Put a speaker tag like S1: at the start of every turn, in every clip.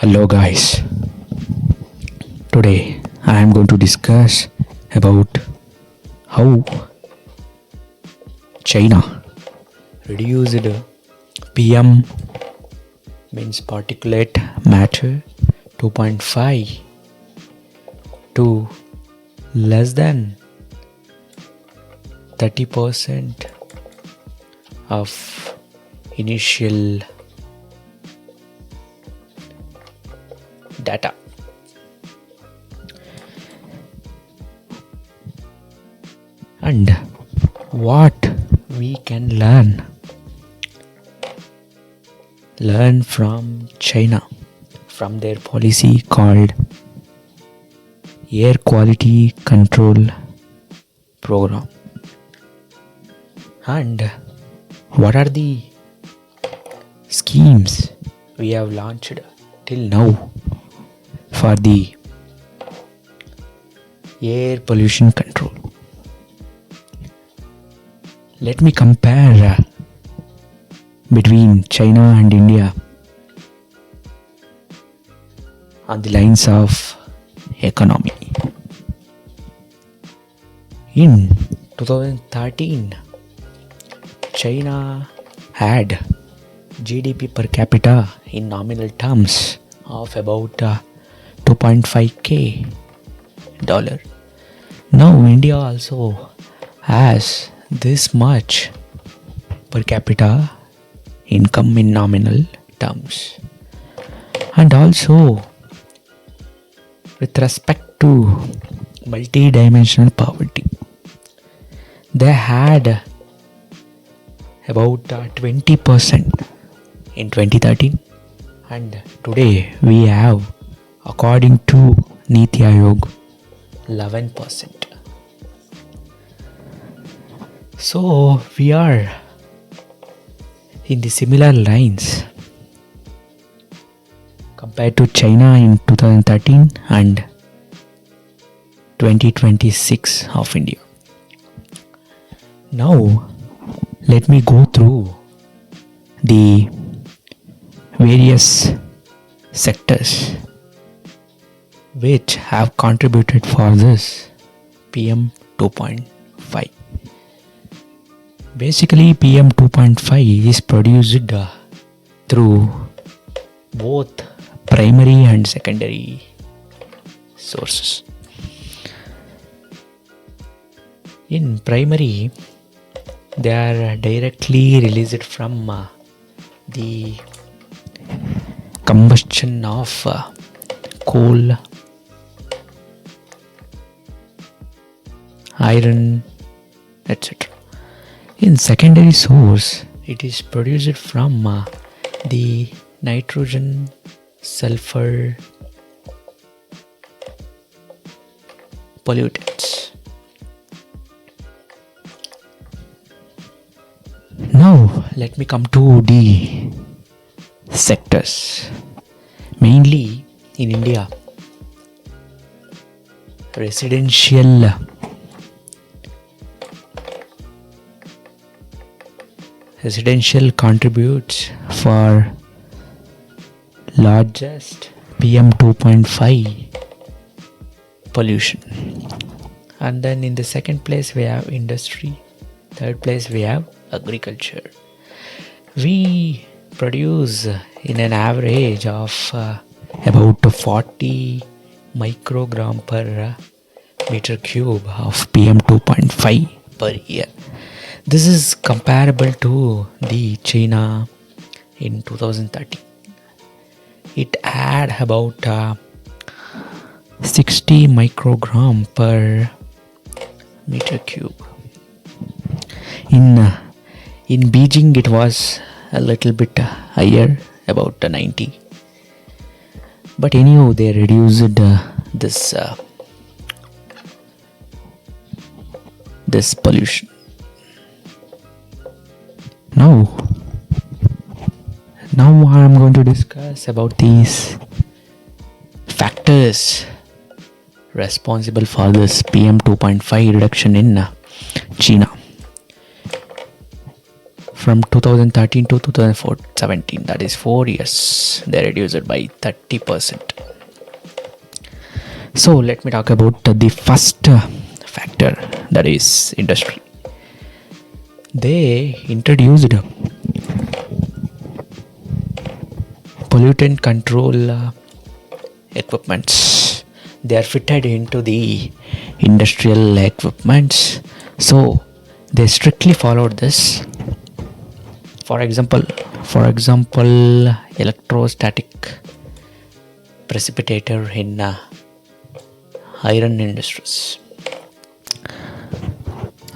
S1: Hello guys. Today I am going to discuss about how China reduced PM means particulate matter 2.5 to less than 30% of initial data. And what we can learn from China, from their policy called air quality control program. And what are the schemes we have launched till now for the air pollution control? Let me compare between China and India on the lines of economy. In 2013, China had GDP per capita in nominal terms of about 2.5k dollar. Now India also has this much per capita income in nominal terms. And also with respect to multi-dimensional poverty, they had about 20% in 2013, and today we have, according to Niti Aayog, 11%. So we are in the similar lines compared to China in 2013 and 2026 of India. Now let me go through the various sectors which have contributed for this PM 2.5. Basically, PM 2.5 is produced through both primary and secondary sources. In primary, they are directly released from the combustion of coal, iron, etc. In secondary source, it is produced from the nitrogen, sulfur pollutants. Now let me come to the sectors. Mainly in India, residential contributes for largest PM 2.5 pollution. And then in the second place we have industry, third place we have agriculture. We produce in an average of about 40 microgram per meter cube of PM 2.5 per year. This is comparable to the China in 2013. It had about 60 microgram per meter cube. In Beijing, it was a little bit higher, about 90. But anyhow, they reduced this pollution. Now I am going to discuss about these factors responsible for this PM 2.5 reduction in China. from 2013 to 2017, that is 4 years, they reduced it by 30%. So let me talk about the first factor, that is industry. They introduced pollutant control equipments. They are fitted into the industrial equipments, so they strictly followed this. For example, electrostatic precipitator in iron industries.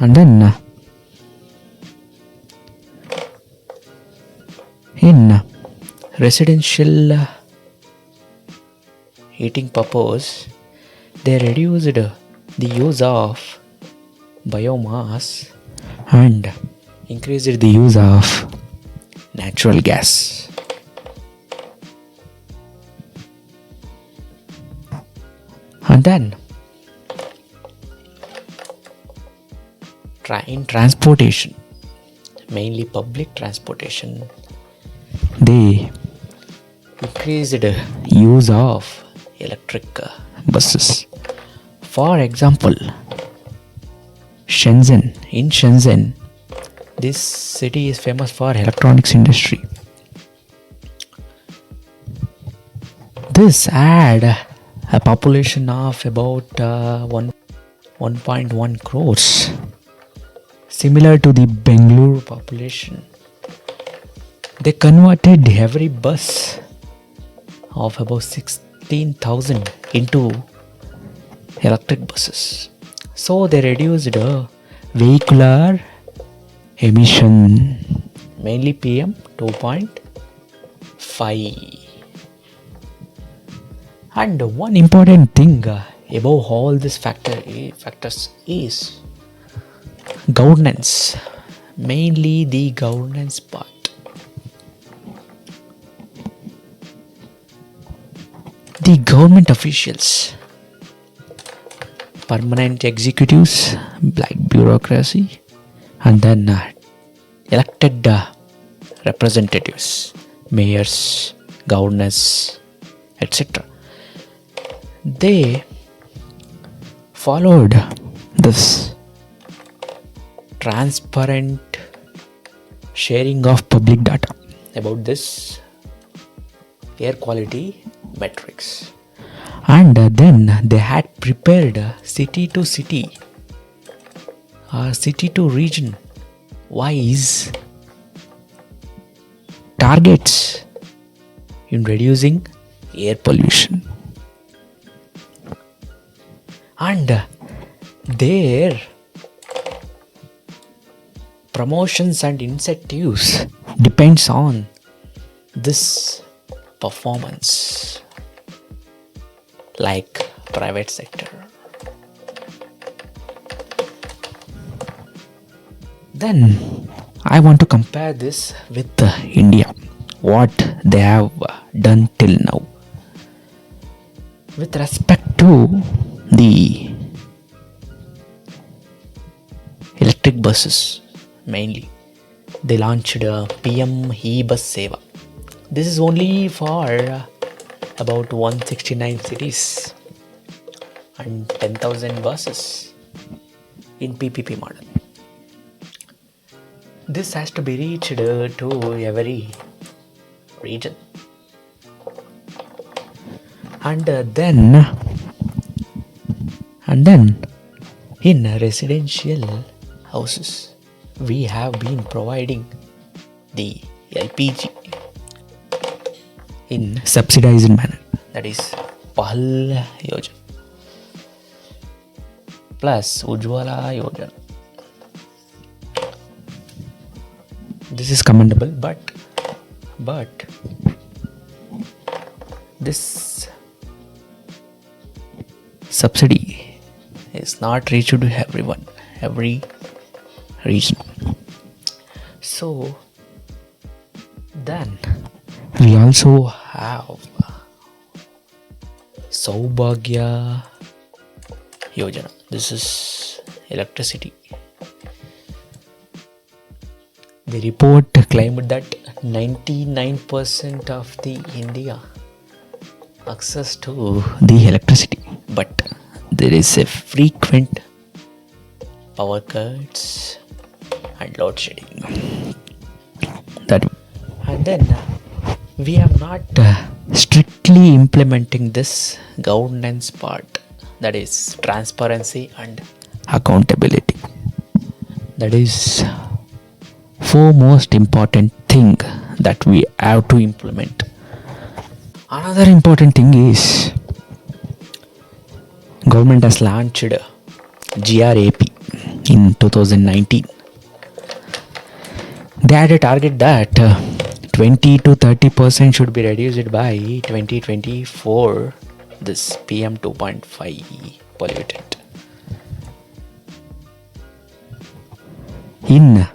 S1: And then in residential heating purpose, they reduced the use of biomass and increased the use of natural gas. And then in transportation, mainly public transportation, they increased the use of electric buses. For example, in Shenzhen, this city is famous for electronics industry. This had a population of about 1.1 crores, similar to the Bengaluru population. They converted every bus of about 16,000 into electric buses. So they reduced vehicular emission, mainly PM 2.5. And one important thing above all these factors is governance, mainly the governance part. The government officials, permanent executives like bureaucracy, and then elected representatives, mayors, governors, etc. They followed this transparent sharing of public data about this air quality metrics. And then they had prepared city to city city to region wise targets in reducing air pollution. And their promotions and incentives depends on this performance, like private sector. Then I want to compare this with India, what they have done till now with respect to the electric buses. Mainly they launched PM e-bus Seva. This is only for about 169 cities and 10,000 buses in PPP model. This has to be reached to every region. And then in residential houses, we have been providing the LPG in subsidized manner, that is Pahal Yojana plus Ujjwala Yojana. This is commendable, but this subsidy is not reached to everyone, every region. So then we also have Saubhagya Yojana. This is electricity. The report claimed that 99% of the India access to the electricity, but there is a frequent power cuts and load shedding. And then we have not strictly implementing this governance part, that is transparency and accountability. That is foremost important thing that we have to implement. Another important thing is government has launched GRAP in 2019. They had a target that 20 to 30% should be reduced by 2024, this PM 2.5 pollutant. In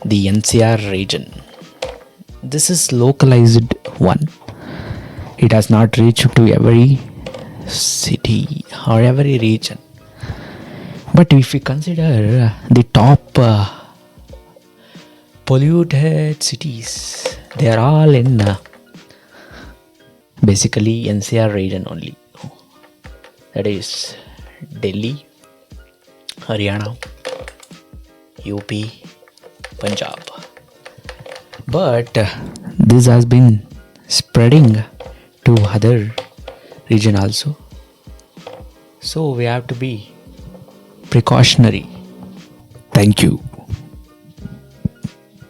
S1: the NCR region, this is localized one. It has not reached to every city or every region. But if we consider the top polluted cities, they are all in basically NCR region only. That is Delhi, Haryana, UP, Punjab. But this has been spreading to other region also. So we have to be precautionary. Thank you.